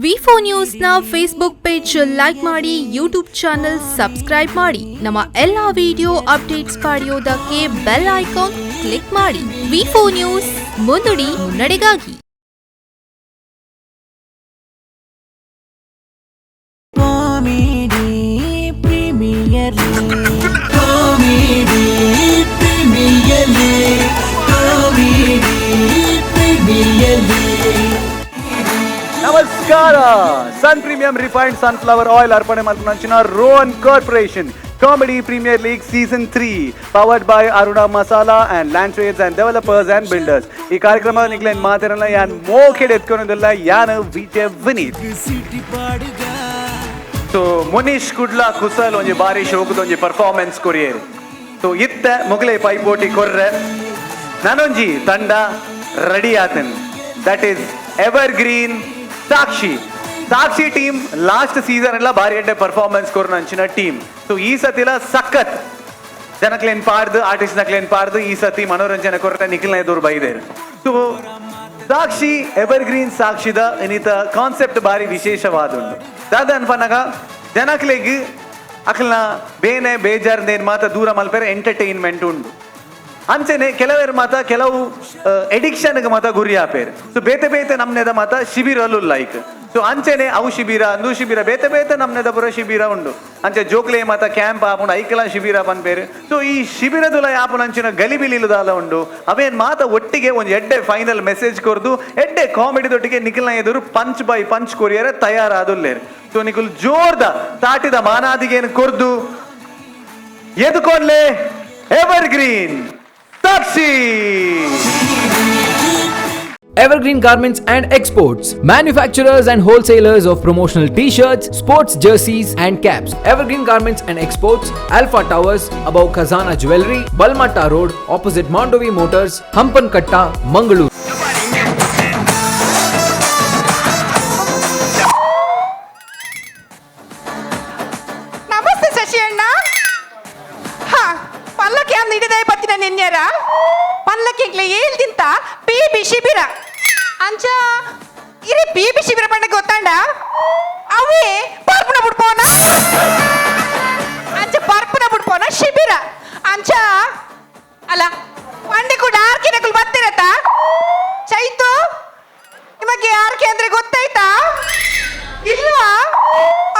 ವಿ4 ನ್ಯೂಸ್ನ Facebook page like ಮಾಡಿ, YouTube channel subscribe ಮಾಡಿ. ನಮ್ಮ ಎಲ್ಲಾ ವಿಡಿಯೋ ಅಪ್ಡೇಟ್ಸ್ ಪಡೆಯೋದಕ್ಕೆ ಬೆಲ್ ಐಕಾನ್ ಕ್ಲಿಕ್ ಮಾಡಿ. ವಿ4 ನ್ಯೂಸ್, ಮುನ್ನುಡಿ ಮುನ್ನಡೆಗಾಗಿ. ನಮಸ್ಕಾರ. Sun premium refined sunflower oil ಅರ್ಪಣೆ ಮಾಡ್ಕೊಂಡ ರೋನ್ corporation comedy premier league season 3 powered by Aruna masala and land traders and developers and builders. ಈ ಕಾರ್ಯಕ್ರಮ ನಿಗ್ಲೇನ್ ಮಾತಿರಲ್ಲ, ಯಾನ್ ಮೋಕೆಡ್ ಎತ್ಕೊಂಡಿಲ್ಲ, ಯಾನ್ ವಿಜಯ್ ವಿನೀತ್. ಸೊ ಮುನೀಶ್ ಕುಡ್ಲಾ ಕುಸಲ್ ಒಂಜಿ ಬಾರಿ ಶೋಕದ ಒಂಜಿ ಪರ್ಫಾರ್ಮೆನ್ಸ್ ಕೊರಿಯರ್. ಸೊ ಇತ್ತ ಮೊಗಲೇ ಪೈಪೋಟಿ ಕೊರ್ರೆ ನಾನೊಂಜಿ ತಂಡ ರೆಡಿ ಆತನ್. That is evergreen Sakshi team. Last season ಎಲ್ಲ ಬಾರಿ ಎಡ್ಡೆ ಪರ್ಫಾರ್ಮೆನ್ಸ್ ಕೊರ್ನ ಅಂಚಿನ ಟೀಮ್. ಸೊ ಈ ಸತಿಲ ಸಖತ್ ಜನಕ್ಲೇನ್ ಪಾಡ್ದು, ಆರ್ಟಿಸ್ಟ್ ನಕ್ಲೇನ್ ಪಾಡ್ದು ಈ ಸತಿ ಮನೋರಂಜನೆ ಕೊರತೆ ನಿಖಿಲ್ನ ಎದುರು ಬೈದೇರು. ಸೊ ಸಾಕ್ಷಿ ಎವರ್ಗ್ರೀನ್ ಸಾಕ್ಷಿದ ಇನ್ನಿತ ಕಾನ್ಸೆಪ್ಟ್ ಬಾರಿ ವಿಶೇಷವಾದುಂಡು. ದಾದ ಅನ್ಪನಾಗ ಜನಕ್ಲೆಗ್ ಅಕ್ಲನ ಬೇನೆ ಬೇಜಾರ್ದೇನು ಮಾತ ದೂರ ಮಲ್ಪೇರೆ ಎಂಟರ್ಟೈನ್ಮೆಂಟ್ ಉಂಡು. ಅಂಚೆನೆ ಕೆಲವರು ಮಾತ ಕೆಲವು ಎಡಿಕ್ಷನ್ಗೆ ಮಾತ ಗುರಿ ಆಪೇರು. ಸೊ ಬೇತೆ ನಮ್ನೆದ ಮಾತ ಶಿಬಿರಲು ಲೈಕ್. ಸೊ ಅಂಚೆನೆ ಅವು ಶಿಬಿರ ಅಂದು ಶಿಬಿರ ಬೇತೆ ನಮ್ನೆದ ಪುರ ಶಿಬಿರ ಉಂಡು. ಅಂಚೆ ಜೋಕ್ಲೆ ಮಾತ ಕ್ಯಾಂಪ್ ಆಪುಂಡು, ಐಕಲ ಶಿಬಿರ ಬಂದ್ಪೇರು. ಸೊ ಈ ಶಿಬಿರದುಲ ಆಪುನ ಅಂಚಿನ ಗಲಿಬಿಲಿಲುದಾಲ ಉಂಡು. ಅವೇನ್ ಮಾತ ಒಟ್ಟಿಗೆ ಒಂದು ಎಡ್ಡೆ ಫೈನಲ್ ಮೆಸೇಜ್ ಕೊರ್ದು ಎಡ್ಡೆ ಕಾಮಿಡಿದೊಟ್ಟಿಗೆ ನಿಖಿಲ್ನ ಎದುರು ಪಂಚ್ ಬೈ ಪಂಚ್ ಕೊರಿಯರ ತಯಾರಾದುಲ್ಲೇರು. ಸೊ ನಿಖಿಲ್ ಜೋರ್ದ ತಾಟಿದ ಮಾನಾದಿಗೇನು ಕೊರ್ದು ಎದುಕೊನ್ಲೆ evergreen Sakshi. Evergreen Garments and Exports, manufacturers and wholesalers of promotional t-shirts, sports jerseys and caps. Evergreen Garments and Exports, Alpha Towers, above Khazana Jewelry, Balmatta Road, opposite Mondovi Motors, Hampankatta, Mangalore. ನಮಸ್ತೆ ಶಶಿ ಅಣ್ಣ. ಪಲ್ಲಕ್ಕಿ ಅಂದ್ ಹಿಡಿದೇ ಬತ್ತಿನ ನಿನ್ನೆರ ಪಲ್ಲಕ್ಕಿಗ್ಲೆ ಏಳ್ದಿಂತ P ಶಿಬಿರ ಅಂಚ ಇರಿ P ಶಿಬಿರ ಪಂಡ ಗೊತ್ತಾಂಡ ಅವೇ ಪರ್ಪುನ ಬಿಡ್ಪೋನ ಅಂಚ ಪರ್ಪುನ ಬಿಡ್ಪೋನ ಶಿಬಿರ ಅಂಚ ಅಲ್ಲ ಪಂಡಿ ಕೂಡ ಆರ್ಕಿನಗಳು ಬರ್ತಿರತ್ತ ಚೈತು ನಿಮಗೆ ಆರ್ಕೆ ಅಂದ್ರೆ ಗೊತ್ತಾಯ್ತಾ ಇಲ್ವಾ?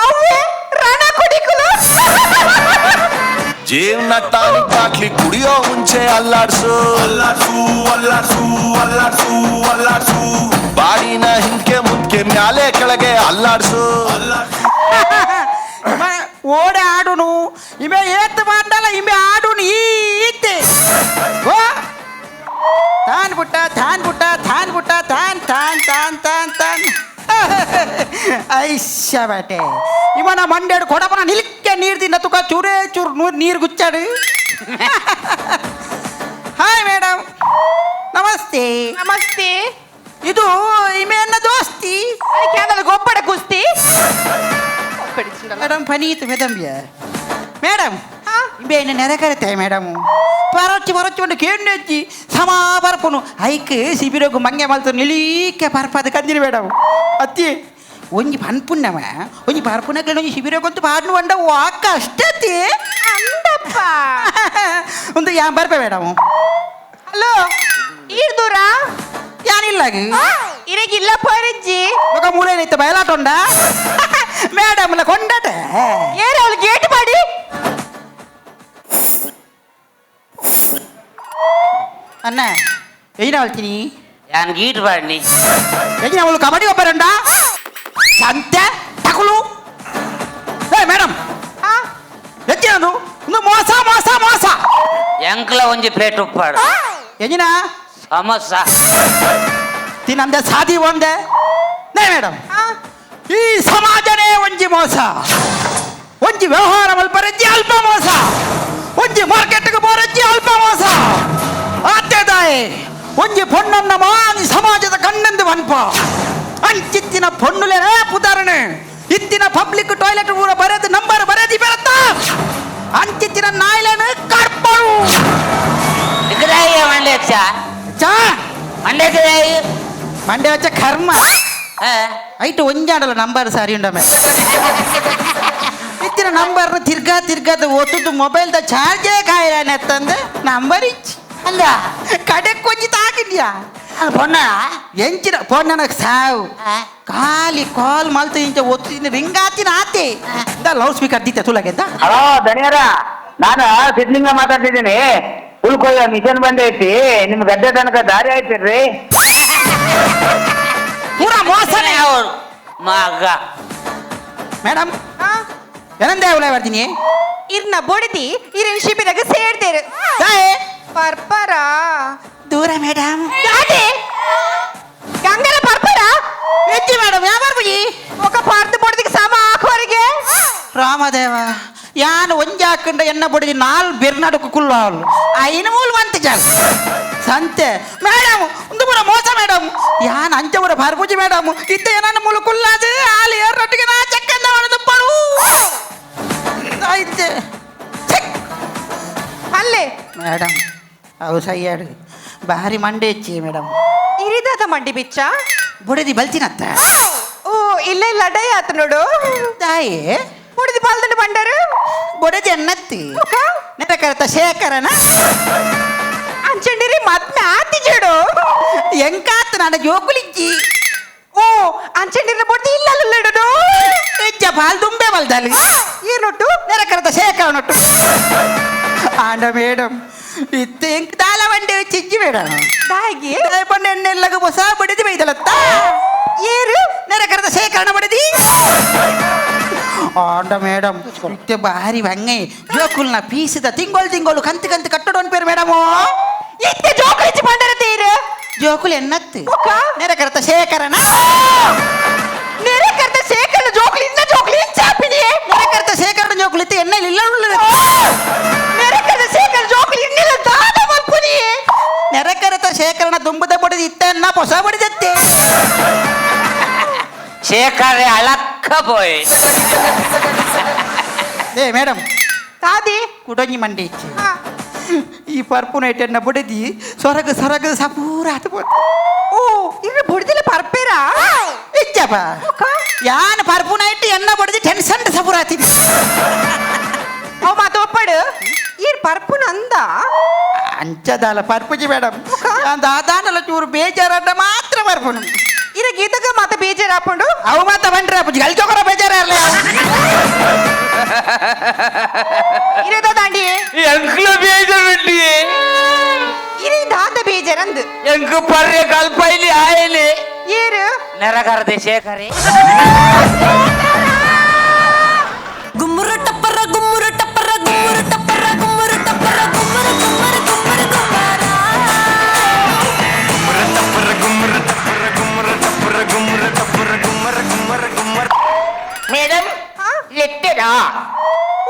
ಅವೇ ರಣ ಕುಡಿಕುಲು ಜೀವನ ಟಾನಿಕ್ ಹಾಕ್ಲಿ ಕುಡಿಯೋ ಮುಂಚೆ ಅಲ್ಲಾಡ್ಸು ಬಾಡಿನ ಹಿಂಕೆ ಮುಂದ್ಕೆ ಮ್ಯಾಲೆ ಕೆಳಗೆ ಅಲ್ಲಾಡ್ಸು. ಓಡೆ ಆಡುನು ಇಮೆ ಏತ್ ಮಾಡಲ್ಲ, ಇಮೆ ಆಡುನು ಈತೆ ತಾನ್ ಬುಟ್ಟ ತಾನ್ ಐಶ್ಯ ಬೇಟೆ ಇವನ ಮಂಡ್ಯಾಡು ಕೊಡಪನ ನಿಲ್ಕೆ ನೀರು ತಿನ್ನ ತುಕ ಚೂರೇ ಚೂರು ನೀರು ಗುಚ್ಚಾಡು. ಹಾಯ್ ಮೇಡಮ್, ನಮಸ್ತೆ. ನಮಸ್ತೆ. ಇದು ಇಮೆನ್ನ ದೋಸ್ತಿ ಗೊಬ್ಬರ ಕುಸ್ತಿ ಮೇಡಮ್ ಪನೀತ್ ಮೆದಂಬ್ಯ ಮೇಡಮ್ ಇಬೇನ ನೆರೆಕರತೆ ಮೇಡಮ್ ಪರೊಚ್ಚು ಕೇಂದ್ರಜ್ಜಿ ಸಮಾ ಬರ್ಪುನು ಐಕ್ ಶಿಬಿರಗು ಮಂಗೆ ಮಲ್ತು ನಿಲೀಕೆ ಪರ್ಪದ ಕಂದಿರಿ ಮೇಡಮ್ ಅತ್ತಿ ಒಂಜಿ ಪನ್ಪುಣ್ಣವ ಒಂಜಿ ಪರ್ಪುನಕ್ಕೆ ಒಂಜಿ ಶಿಬಿರಗೊಂತು ಪಾಡ್ನು ಬಂಡ ವಾಕ ಅಷ್ಟತಿ ಅಂದಪ್ಪ ಒಂದು ಯಾ ಬರ್ಪೆ ಮೇಡಮ್. ಹಲೋ ಈರ್ ದೂರ ಯಾನಿಲ್ಲ ಇರಗಿಲ್ಲ ಪರಜ್ಜಿ ಮಗ ಮೂರೇನೈತೆ ಬಯಲಾಟೊಂಡ ಮೇಡಮ್ ಕೊಂಡಟ ಏನ್ ಅವಳು ಗೇಟ್ ಮಾಡಿ ಅಣ್ಣ ಏನ ಹೇಳ್ತೀನಿ ಯಾನ್ ಗೀಟ್ ಬಾಡ್ನಿ ಎಜಿನ ಅವಳು ಕಬಡ್ಡಿ ಒಬ್ಬರಂಡ ಸಂತೆ ತಕಳು. ಏ ಮೇಡಮ್ ಎಜ್ಜಿನದು ಒಂದು ಮೋಸ ಎಂಕ್ಲ ಒಂಜಿ ಪ್ಲೇಟ್ ಉಪ್ಪಾಡು ಎಜಿನ ಸಮೋಸ ತಿನ್ನಂದೆ ಸಾದಿ ಒಂದೆ ನೇ ಮೇಡಮ್. ಈ ಸಮಾಜನೇ ಒಂಜಿ ಮೋಸ, ಒಂಜಿ ವ್ಯವಹಾರ ಮಲ್ಪರಜ್ಜಿ ಅಲ್ಪ ಮೋಸ, ಒಂಜಿ ಮಾರ್ಕೆಟ್ಗೆ ಬೋರಜ್ಜಿ ಅಲ್ಪ ಮೋಸ. ಆತ್ಯದಾಯೆ ಒಂಜಿ ಪೊಣ್ಣನ್ನ ಮಾನಿ ಸಮಾಜದ ಕಣ್ಣೆಂದು ಅನ್ಪ ಅಂಚಿತ್ತಿನ ಪೊಣ್ಣುಲೇನ ಉದಾಹರಣೆ ಇತ್ತಿನ ಪಬ್ಲಿಕ್ ಟಾಯ್ಲೆಟ್ ಊರ ಬರೆದು ನಂಬರ್ ಬರೆದಿ ಬೆಳತ್ತ ಅಂಚಿತ್ತಿನ ನಾಯಿಲೇನು ಕರ್ಪಳು ಮಂಡ್ಯ ಮಂಡ್ಯ ಕರ್ಮ ಐಟು ಒಂಜಾಂಡಲ ನಂಬರ್ ಸಾರಿ ಉಂಡಮೆ ಇತ್ತಿನ ನಂಬರ್ನ ತಿರ್ಗಾದ ಒತ್ತುದು ಮೊಬೈಲ್ದ ಚಾರ್ಜೇ ಕಾಯಿಲಾನೆ ತಂದೆ ನಂಬರ್ ಇಚ್ಚಿ ಅಲ್ಲ ಕಡೆ ಕೊಂಚಿ ತಾಕಿದ್ಯಾ ಅದು ಪೊಣ್ಣ ಎಂಚಿನ ಫೋನ್ ನನಗೆ ಸಾವು ಖಾಲಿ ಕಾಲ್ ಮಲ್ತು ಇಂಚ ಒತ್ತಿನ ರಿಂಗಾತಿನ ಆತೆ ಲೌಡ್ ಸ್ಪೀಕರ್ ದಿತ್ತೆ ತುಲಗೆದ್ದ ಹಲೋ ಧನಿಯರ ನಾನು ಸಿದ್ಲಿಂಗ ಮಾತಾಡ್ತಿದ್ದೀನಿ ಉಳ್ಕೊಯ್ಯ ಮಿಷನ್ ಬಂದೈತಿ ನಿಮ್ ಗದ್ದೆ ತನಕ ದಾರಿ ಆಯ್ತಿರ್ರಿ ಪೂರಾ ಮೋಸನೇ ಅವ್ರು ಮಗ ಮೇಡಮ್ ಏನಂದೆ ಅವಳ ಬರ್ತೀನಿ ಇರ್ನ ಬೊಡಿದಿ ಇರಿನ ಶಿಬಿರಗ ಸೇರ್ದೇರು ಪರ್ಪರ ದೂರ ಮೇಡಮ್ ಯಾಕೆ ಗಂಗಲ ಪರ್ಪರ ಎತ್ತಿ ಮೇಡಮ್ ಯಾವ ಬುಜಿ ఒక ಪಾರ್ದು ಬೊಡಿದಿಗೆ ಸಮ ಆಕೋರಿಗೆ ರಾಮದೇವ ಯಾನ್ ಒಂಜಾಕಂಡ ಎನ್ನ ಬುಡಿದಿ ನಾಲ್ ಬೆರ್ನಾಡಕು ಕುಲ್ಲು ಐನ ಮೂಲ ಮಂತ ಜಾಗ ಸಂತೆ ಮೇಡಮ್ ಒಂದು ಪೂರ ಮೋಸ ಮೇಡಮ್ ಯಾನ್ ಅಂಚ ಪೂರ ಬರ್ಬುಜಿ ಮೇಡಮ್ ಇದ್ದ ಏನನ್ನ ಮೂಲ ಕುಲ್ಲಾದ ಆಲಿ ಏರ್ನೊಟ್ಟಿಗೆ ನಾ ಚಕ್ಕಂದ ಹೊಡೆದು ಪಡು ಆಯ್ತೆ ಅಲ್ಲೇ ಮೇಡಮ್ ಅವು ಸೈಯಾಡು ಭಾರಿ ಮಂಡೆ ಹೆಚ್ಚಿ ಮೇಡಮ್ ಇರಿದಾದ ಮಂಡಿ ಬಿಚ್ಚ ಬುಡಿದಿ ಬಲ್ತಿನತ್ತ ಓ ಇಲ್ಲೇ ಲಡೈ ಆತ ನೋಡು ತಾಯಿ ಬುಡಿದಿ ಬಾಲ್ದಂಡ ಬಂಡರು ಬುಡಿದಿ ಎನ್ನತ್ತಿ ನೆನಕರತ ಶೇಖರನ ಅಂಚಂಡಿರಿ ಮದ್ಮೆ ಆತಿ ಜೋಡು ಎಂಕಾತ ನನ್ನ ಜೋಕುಲಿಜ್ಜಿ ಓ ಅಂಚಂಡಿರಿ ಬೊಟ್ಟಿ ಇಲ್ಲಲ್ಲಡು ಹೆಜ್ಜ ಬಾಲ್ ದುಂಬೆ ಬಲ್ದಲ್ಲಿ ಏನೊಟ್ಟು ನೆನಕರತ ಶೇಖರನೊಟ್ಟು ಆಂಡ ಮೇಡಮ್ ಇತ್ತೆ ಎಂಕ್ ದಾಲ ಬಂಡೆ ಚಿಜ್ಜಿ ಮೇಡಮ್ ದಾಗಿ ಪಂಡ ಎಣ್ಣೆಲ್ಲಗ ಹೊಸ ಬಡಿದಿ ಬೈದಲತ್ತ ಏರು ನೆನಕರತ ಶೇಖರಣ ಬಡಿದಿ ಆಂಡ ಮೇಡಮ್ ಇತ್ತೆ ಭಾರಿ ಭಂಗೈ ಜೋಕುಲ್ನ ಪೀಸಿದ ತಿಂಗಳು ಕಂತು ಕಟ್ಟಡ ಅನ್ಪೇರು ಮೇಡಮು ಇತ್ತೆ ಜೋಕಳಿಸಿ ಬಂಡರ ತೀರು ಜೋಕುಲ್ ಎನ್ನತ್ತು ಒಕ್ಕ? ನೆನಕರತ ಶೇಖರಣ ನೆರೆ ಕರ್ತ ಶೇಖರ ಜೋಕಳಿ ಇನ್ನ ಜೋಕಳಿ ಚಾಪಿನಿ ನೆನಕರತ ಶೇಖರಣ ಜೋಕುಲ್ ಇತ್ತೆ ಎಣ್ಣೆಲಿ ಇಲ್ಲ ನೆರೆ ಕರ್ತ ಶೇಖರ ಜೋಕಳಿ ಇನ್ನಿಲ್ಲ ದಾದ ಮಲ್ಪುನಿ ನೆರಕರತ ಶೇಖರಣ ದುಂಬದ ಬಡಿದಿ ಇತ್ತನ್ನ ಹೊಸ ಬಡಿದತ್ತೆ ಶೇಖರೆ ಅಳಕ್ಕ ಪೋಯ್ ಏ ಮೇಡಮ್ ತಾದಿ ಕುಡಂಜಿ ಮಂಡಿ ಇಚ್ಚಿ ಹಾ. ಈ ಪರ್ಪು ನೈಟನ್ನ ಬಡಿದಿ ಸೊರಗ ಸಪೂರ ಆತಬೋದು ಓ ಇನ್ನು ಬುಡ್ದಿಲ್ಲ ಪರ್ಪೇರ ಇಚ್ಚಪ್ಪ ಯಾನ್ ಪರ್ಪು ನೈಟ್ ಎನ್ನ ಬಡಿದಿ ಟೆನ್ಷನ್ ಸಪೂರ ಆತಿದಿ ಅವ್ ಮಾತು ಒಪ್ಪಡು ಈರ್ ಪರ್ಪುನ ಅಂದ ಅಂಚದಾಲ ಪರ್ಪುಜಿ ಮೇಡಮ್ ದಾದಾನಲ್ಲ ಚೂರು ಬೇಜಾರಡ್ಡ ಮಾತ್ರ ಪರ್ಪುನು ಇರ ಗೀತಗ ಮಾತ ಬೇಜಾರ್ ಹಾಕೊಂಡು ಅವು ಮಾತ ಬಂಡ್ರೆ ಅಪ್ಪುಜಿ ಗಲ್ಚೋಕರ ಬೇಜಾರ ಇರಲಿ ಇರದ ದಾಂಡಿ ಎಂಕ್ಲ ಬೇಜಾರುಂಡಿ ಇರಿ ದಾದ ಬೇಜಾರ್ ಅಂದ್ ಎಂಕ್ ಪರ್ರೆ ಕಲ್ಪೈಲಿ ಆಯಲಿ ಏರು ನೆರಕರದೆ ಶೇಖರೆ ಗುಮ್ಮುರು ಟಪ್ಪರ ಗುಮ್ಮುರು ಟಪ್ಪರ ಗುಮ್ಮುರು ಟಪ್ಪರ ಗುಮ್ಮುರು ಟಪ್ಪರ ಗುಮ್ಮುರು ಗುಮ್ಮುರು ಗುಮ್ಮುರು ಮೇಡಮ್ ಲೆಟ್ಟೆನಾ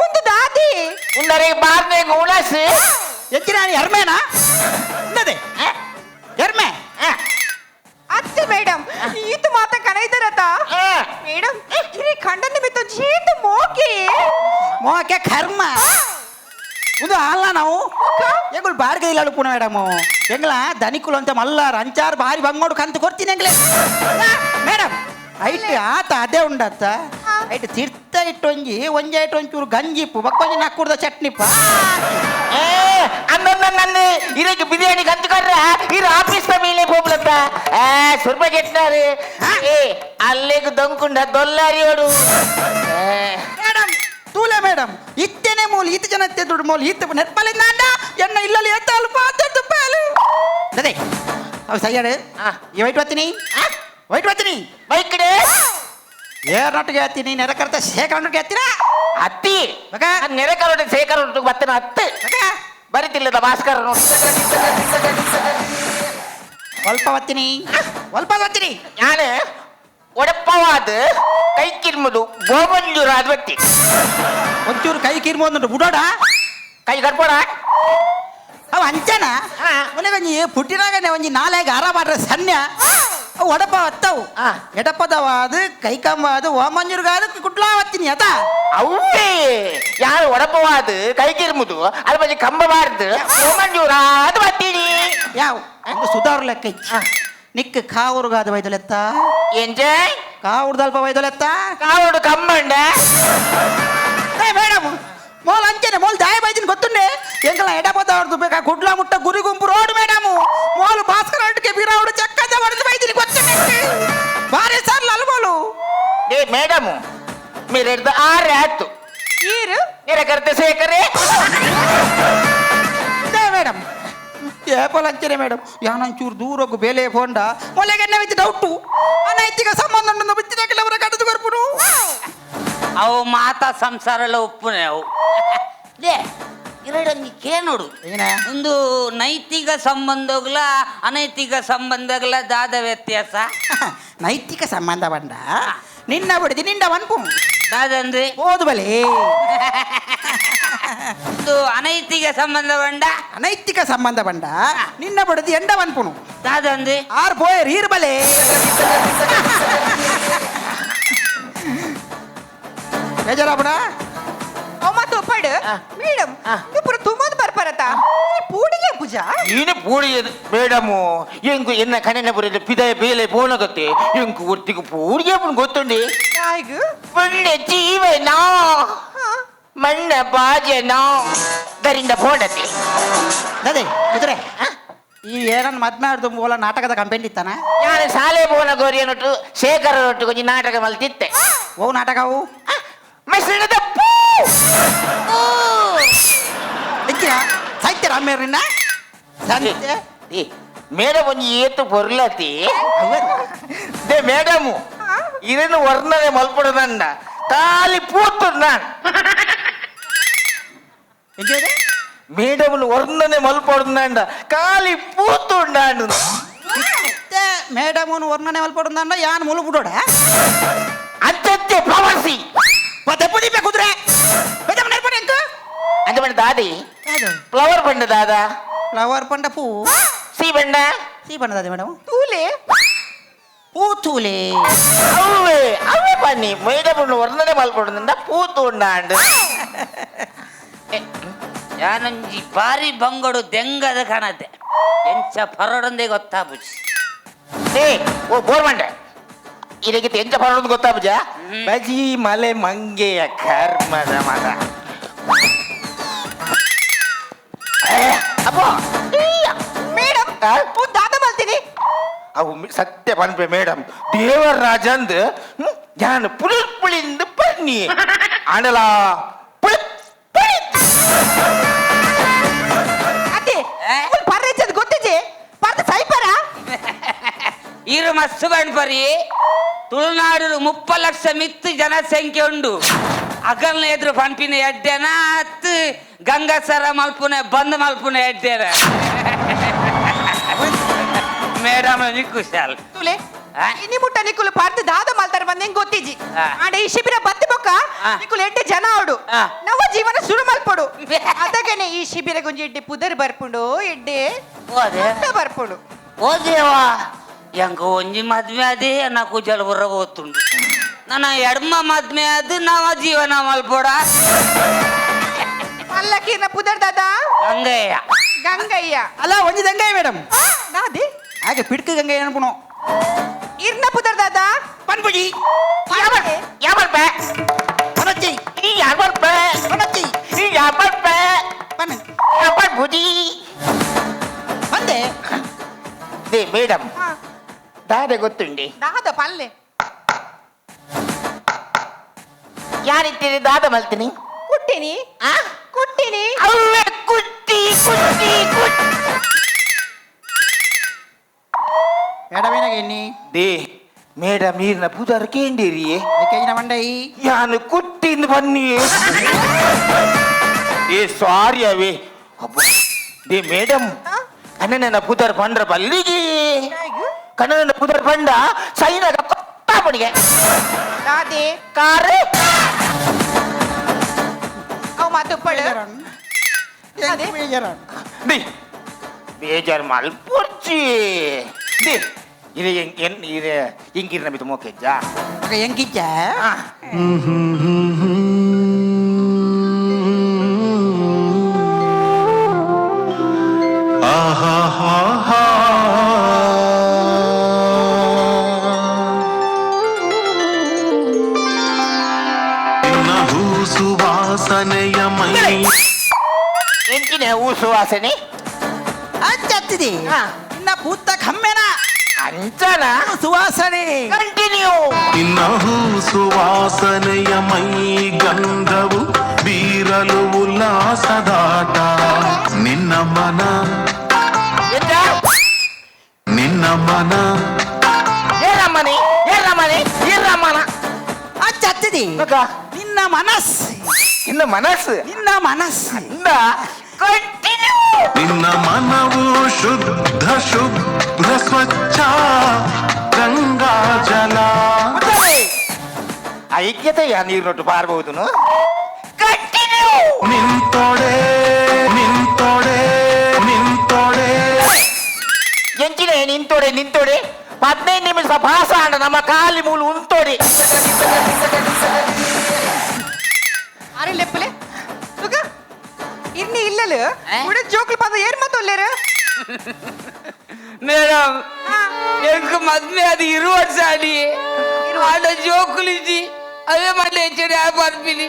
ಒಂದು ದಾದಿ ಉಂದರೆ ಬಾರ್ನೆ ಗುಣಸ್ ಎಚ್ಚಿನ ಎರ್ಮೇನಾ ಇನ್ನದೆ ಎರ್ಮೆ ಅತ್ತೆ ಮೇಡಮ್ ಈತು ಮಾತ ಕನೈದರತ ಮೇಡಮ್ ಇರಿ ಖಂಡ ನಿಮಿತ್ತ ಜೀತ ಮೋಕೆ ಮೋಕೆ ಕರ್ಮ ಒಂದು ಅಲ್ಲ ನಾವು ಎಂಗಳು ಬಾರ್ಗೆ ಇಲ್ಲ ಅಳುಪುಣ ಮೇಡಮ್ ಎಂಗ್ಲ ಧನಿಕುಲು ಅಂತ ಮಲ್ಲಾರ ಅಂಚಾರು ಬಾರಿ ಬಂಗೋಡು ಕಂತು ಕೊಡ್ತೀನಿ ಎಂಗ್ಲೆ ಮೇಡಮ್ ಐಟ್ ಆತ ಅದೇ ಉಂಡತ್ತ ಐಟ್ ತಿರ್ತ ಇಟ್ಟೊಂಜಿ ಒಂಜಿ ಐಟ್ ಒಂಚೂರು ಗಂಜಿಪ್ಪು ಬಕ್ಕೊಂಜಿ ನಕ್ಕುಡ್ದ ಚಟ್ನಿಪ್ಪ అన్న ఈరోజు బిర్యానీ కంచుకర్రా ఈరోజు ఆఫీస్ మీలే పోపులత్త సుర్మ చెట్టినారు అల్లేకు దొంకుండ దొల్లారియోడు ಮೇಡಮ್ ತೂಲೆ ಮೇಡಮ್ ಇತ್ತೇನೆ ಮೂಲ ಈತ ಜನ ದುಡ್ಡು ಮೂಲ ಈತ ನೆಟ್ಪಲಿಂದ ಅಂಡ ಎಣ್ಣ ಇಲ್ಲಲ್ಲಿ ಎತ್ತ ಅಲ್ಪ ಅತ್ತ ಪಾಲು ಅದೇ ಅವು ಸಯ್ಯಾಡು ಈ ವೈಟ್ ಬರ್ತೀನಿ ವೈಟ್ ಬರ್ತೀನಿ బైక్డే ಏರ್ನೊಟ್ಟಿಗೆ ಹೇಳ್ತೀನಿ ನೆರಕರ್ತ ಶೇಖರಣೊಟ್ಟಿಗೆ ಹೇಳ್ತೀರಾ అత్తి ఓకే. నెరకరుడు శేఖరుడు బతిన అత్తి ಬರಿತಿಲ್ಲದ ಭಾಸ್ಕರ ಸ್ವಲ್ಪ ಬರ್ತೀನಿ ಸ್ವಲ್ಪ ಬರ್ತೀನಿ ನಾನು ಒಡಪ್ಪವಾದ ಕೈ ಕಿರ್ಮುದು ಗೋಮಂಜೂರ ಅದು ಬತ್ತಿ ಒಂಚೂರು ಕೈ ಕಿರ್ಮೋದು ಬುಡೋಡ ಕೈ ಕಟ್ಬೋಡ ಅವು ಅಂಚನ ಒಂಜಿ ಪುಟ್ಟಿನಾಗನೆ ಒಂಜಿ ನಾಳೆಗೆ ಆರ ಮಾಡ್ರೆ ಸಣ್ಣ ಅವು ಒಡಪ ಒತ್ತವು ಎಡಪದವ ಅದು ಕೈ ಕಂಬ ಅದು ಓಮಂಜೂರ್ಗ ಅದು ಕುಟ್ಲಾ ಒತ್ತೀನಿ ಅದ ಅವೇ ಯಾರು ಒಡಪವಾದ ಕೈ ಕಿರ್ಮುದು ಅದು ಬಗ್ಗೆ ಕಂಬಬಾರ್ದು ಗೋಮಂಜೂರ ಅದು ಬತ್ತೀನಿ ಯಾವ ಸುಧಾರ ಲೆಕ್ಕ ನಿಕ್ಕ ಕಾವರ್ಗಾದ ವೈದಲೆತ್ತ ಎಂಜಾಯ್ ಕಾವುಡ್ದು ಅಲ್ಪ ವೈದೊಲೆತ್ತ ಕಾವಡು ಕಮ್ಮಂಡ ಮೇಡಮ್ ಮೋಲ್ ಅಂಚನೆ ಮೋಲ್ ದಾಯ ಬೈದಿನ ಗೊತ್ತುಂಡೆ ಎಂಕಲ ಎಡಪದ ಹೊಡೆದು ಬೇಕಾ ಕುಡ್ಲ ಮುಟ್ಟ ಗುರಿ ಗುಂಪು ರೋಡ್ ಮೇಡಮ್ ಮೋಲ್ ಭಾಸ್ಕರ ಅಡ್ಗೆ ಬೀರಾವುಡು ಚಕ್ಕದ ಹೊಡೆದು ಬೈದಿನ ಗೊತ್ತುಂಡೆ ಬಾರಿ ಸರ್ ಅಲ್ಬೋಲು ಏ ಮೇಡಮ್ మీరెడ్ద ఆరేత్తు ಈರು నిరకర్త సేకరే ಮೇಡಮ್ ಏಪಲ್ ಅಂಚನೆ ಮೇಡಮ್ ಯಾನಂಚೂರು ದೂರಕ್ಕೂ ಬೇಲೆ ಪೋಂಡ ಮೊಲೆಗೆ ವಿತ್ ಡೌಟು ಅನೈತಿಕ ಸಂಬಂಧ ಉಂಟು ಬಿಚ್ಚಿದ ಕೆಲವರ ಕಟ್ಟದು ಬರ್ಪುಡು ಅವು ಮಾತಾ ಸಂಸಾರಲ್ಲ ಒಪ್ಪುನೆ ಅವು ಲೇ ಎರಡಂಗಿ ಕೇನೋಡು ಏನೇ ಒಂದು ನೈತಿಕ ಸಂಬಂಧಗಳ ಅನೈತಿಕ ಸಂಬಂಧಗಳ ದಾದ ವ್ಯತ್ಯಾಸ ನೈತಿಕ ಸಂಬಂಧ ಬಂಡ ನಿನ್ನ ಬಿಡಿದಿ ನಿಂಡ ಅನ್ಪು ದಾದಂದ್ರೆ ಓದು ಬಲೆ ಒಂದು ಅನೈತಿಕ ಸಂಬಂಧ ಬಂಡ ಅನೈತಿಕ ಸಂಬಂಧ ಬಂಡ ನಿನ್ನ ಬಿಡಿದಿ ಎಂಡ ಅನ್ಪುನು ದಾದಂದ್ರೆ ಆರ್ ಪೋಯರ್ ಈರ್ ಬಲೆ ಬೇಜಾರಾಬಡ ಅವ ತೋಪಡ್ ಮೇಡಮ್ ಇಬ್ಬರು ತುಂಬದ್ ಬರ್ಬರತ್ತ ಪೂಡಿಗೆ ಪೂಜಾ ఈయన పూడియదు మేడము ఇంకు ఎన్న కనెన బురె పిదయ బేలే పోనగతే ఇంకు ఉర్తికు పూడి ఎప్పుడు గొత్తుండి ಆಯ್ಗು ಪುಣ್ಯ ಜೀವನ ಮಣ್ಣ ಬಾಜನ ದರಿಂದ ಪೋಡತೆ ಅದೇ ಕುದುರೆ ಈ ಏನನ್ನ ಮದ್ಮೆ ಆಡ್ದು ಮೂಲ ನಾಟಕದ ಕಂಪೆನಿ ಇತ್ತಾನ ನಾನು ಶಾಲೆ ಪೋನ ಗೋರಿಯನೊಟ್ಟು ಶೇಖರ ಒಟ್ಟು ಕೊಂಚ ನಾಟಕ ಮಲ್ತಿತ್ತೆ ಓ ನಾಟಕವು ಮಿಶ್ರಣದ ಹೆಚ್ಚಿನ ಸಾಹಿತ್ಯ ರಾಮ್ಯರಿನ ಸಾಹಿತ್ಯ ಮೇಡಮ್ ಒಂಜಿ ಏತು ಪೊರ್ಲತಿ ದೇ ಮೇಡಮು ಇದನ್ನು ವರ್ಣನೆ ಮಲ್ಪಡದಂಡ ಖಾಲಿ ಪೂತು ನಾನು ಎಂಜೇದೆ ಮೇಡಮ್ಲು ವರ್ಣನೆ ಮಲ್ಪಡುಂದಂಡ ಖಾಲಿ ಪೂತುಂಡಾಂಡು ಮೇಡಮನು ವರ್ಣನೆ ಮಲ್ಪಡುಂದಂಡ ಯಾನ್ ಮುಲು ಬಿಡೋಡ ಅಂಚತ್ತೆ ಪ್ರವಾಸಿ ಮತ್ತೆ ಪುಡಿಪೆ ಕುದುರೆ ಮೇಡಮ್ ನೆರ್ಪಡೆ ಎಂಕ ಅಂಚ ಬಂಡ ದಾದಿ ಫ್ಲವರ್ ಬಂಡ ದಾದ ಫ್ಲವರ್ ಪಂಡ ಪೂ ಸಿ ಬಂಡ ಸಿ ಬಣ್ಣ ದಾದಿ ಮೇಡಮ್ ತೂಲೆ ಪೂ ತೂಲೆ ಅವೇ ಅವೇ ಬನ್ನಿ ಮೇಡಮ್ಲು ವರ್ಣನೆ ಮಲ್ಪಡುಂದಂಡ ಪೂತುಂಡಾಂಡು ಯಾನಂಜಿ ಬಾರಿ ಬಂಗಡು ದೆಂಗದ ಕಾಣತ್ತೆ ಎಂಚ ಪರಡಂದೆ ಗೊತ್ತಾಬುಜಿ ಏ ಓ ಬೋರ್ಮಂಡೆ ಇದಕ್ಕೆ ಎಂಚ ಪರಡಂದು ಗೊತ್ತಾಬುಜ ಬಜಿ ಮಲೆ ಮಂಗೆಯ ಕರ್ಮದ ಮಗ ಅಪ್ಪ ಮೇಡಮ್ ದಾದ ಮಲ್ತೀನಿ ಅವು ಸತ್ಯ ಪನ್ಪೆ ಮೇಡಮ್ ದೇವರ ರಾಜಂದ್ ನಾನು ಪುಳಿಂದ ಬನ್ನಿ ಆಂಡಲ ಅದೇ ಪರ್ರೆಚ್ಚದ ಗೊತ್ತಿಜೆ ಪರ್ದ ಸೈಪರ ಇರು ಮಸ್ತು ಬಣ್ಪರಿ ತುಳುನಾಡು 30 ಲಕ್ಷ ಮಿತ್ತು ಜನಸಂಖ್ಯೆ ಉಂಡು ಅಗಲ್ನ ಎದುರು ಪಂಪಿನ ಎಡ್ಡೆನ ಹತ್ತು ಗಂಗಸರ ಮಲ್ಪುನೆ ಬಂದ್ ಮಲ್ಪುನೆ ಎಡ್ಡೆನ ಮೇಡಮ್ ಕುಶಾಲ್ ತೂಲೆ ಇನಿ ಮುಟ್ಟ ನಿಕ್ಕುಲು ಪರ್ದ ದಾದ ಮಲ್ತಾರೆ ಬಂದ ಹೆಂಗ್ ಗೊತ್ತಿಜಿ ಆಂಡ ಈ ಶಿಬಿರ ಬತ್ತಿ ಬೊಕ್ಕ ನಿಕ್ಕುಲು ಎಡ್ಡೆ ಜನ ಆಡು ನವ ಜೀವನ ಶುರು ಮಲ್ಪಡು ಅದಗನೆ ಈ ಶಿಬಿರ ಗುಂಜಿ ಎಡ್ಡೆ ಪುದರ್ ಬರ್ಪುಂಡು ಎಡ್ಡೆ ಬರ್ಪುಂಡು ಓ ದೇವಾ ಎಂಗ ಒಂಜಿ ಮದ್ವೆ ಅದೇ ನಾಕು ಜಲಬುರ ಓದ್ತುಂಡು ನನ್ನ ಎಡ್ಮ ಮದ್ವೆ ಅದು ನಾವ ಜೀವನ ಮಲ್ಪೋಡ ಪಲ್ಲಕ್ಕಿನ ಪುದರ್ ದಾದ ಗಂಗಯ್ಯ ಗಂಗಯ್ಯ ಅಲ್ಲ ಒಂಜಿ ದಂಗಯ್ಯ ಮೇಡಮ್ ನಾದಿ ಹಾಗೆ ಪಿಡ್ಕ ಗಂಗಯ್ಯ ಅನ್ಪುನು ಇರ್ನ ಪುದರ್ ದಾದ ಪನ್ಪುಜಿ ಯಾವಲ್ಪೆ ಪನಚ್ಚಿ ಈ ಯಾವಲ್ಪೆ ಪನಚ್ಚಿ ಈ ಯಾವಲ್ಪೆ ಪನ್ ಯಾವಲ್ ಬುದಿ ಬಂದೆ ದೇ ಮೇಡಮ್ ದಾದೆ ಗೊತ್ತುಂಡಿ ದಾದ ಪಲ್ಲೆ ಯಾರಿದ್ದೀರಿ ದಾದ ಮಲ್ತೀನಿ ಕುಟ್ಟಿನಿ ಕುಟ್ಟಿನಿ ಅವ್ವೆ ಕುಟ್ಟಿ ಕುಟ್ಟಿ ಕುಟ್ಟಿ ಎಡವೇನಾಗ ಎನ್ನಿ ದೇ ಮೇಡಮ್ ಈರ್ನ ಪುದರ್ ಕೇಂದಿರಿಯೇ ಯಾಕೆಜಿನ ಮಂಡೈ ಯಾನು ಕುಟ್ಟಿಂದು ಬನ್ನಿ ಏ ಸಾರಿ ಅವೇ ದೇ ಮೇಡಮ್ ಕನ್ನನ ಪುದರ್ ಪಂಡ್ರ ಬಲ್ಲಿಗೆ ಕನ್ನನ ಪುದರ್ ಪಂಡ ಸೈನದ ಕೊತ್ತಾಪಣಿಗೆ ದಾದೆ ಕಾರೆ ಅವ್ ಮಾತು ಪಡು ಅದೇ ಬೇಜಾರ ದೇ ಬೇಜಾರು ಮಲ್ಪೊರ್ಚಿ ದೇ ಇದು ಇದು ಹಿಂಗಿರ್ನ ಬಿದ್ದು ಮೋಕೆಜ್ಜ ಮಗ ಹೆಂಗಿಜ್ಜ ಸುವಾಸನೆಯ ಮೈ ಎಂಚಿನ ಹೂ ಸುವಾಸನೆ ಅಚ್ಚತ್ತಿದೆ ಇನ್ನ ಪೂತ್ತ ಕಮ್ಮೆನ ಅಂಚನ ಸುವಾಸನೆ ಕಂಟಿನ್ಯೂ ನಿನ್ನ ಹೂ ಸುವಾಸನೆಯ ಮೈ ಗಂಧವು ಬೀರಲು ಉಲ್ಲಾಸದಾಟ ನಿನ್ನ ಮನ ನಿನ್ನ ಮನ ಏರಮ್ಮನೆ ಏರಮ್ಮನೆ ಏರಮ್ಮನ ಅಚ್ಚತ್ತಿದೆ ನಿನ್ನ ಮನಸ್ಸು ಇನ್ನ ಮನಸ್ಸು ನಿನ್ನ ಮನಸ್ಸು ಕಂಟಿನ್ಯೂ ನಿನ್ನ ಮನವು ಶುದ್ಧ ಶುಭ್ರ ಸ್ವಚ್ಛ ಗಂಗಾ ಜಲ ಐಕ್ಯತೆಯ ನೀರಿನೊಟ್ಟು ಪಾರಬಹುದು ಕಂಟಿನ್ಯೂ ನಿಂತೊಡೆ ನಿಂತೊಡೆ ನಿಂತೊಡೆ ಎಂಚಿನ ನಿಂತೋಡೆ ನಿಂತೋಡೆ 15 ನಿಮಿಷ ಭಾಷಣ ನಮ್ಮ ಕಾಲಿ ಮೂಲು ಉಂತೋಡಿ ಅರೆ ಲೆಪ್ಪಲೆ ಸುಗ ಇರ್ನಿ ಇಲ್ಲಲು ಉಡ ಜೋಕ್ಲು ಪದ ಏರ್ ಮತ್ತೊಲ್ಲೇರು ಮೇಡಮ್ எனக்கு மதுமே அது 20 வருஷம் அடி ஆட ஜோக்குலிஜி அதே மாதிரி எச்சடி பார்ப்பிலி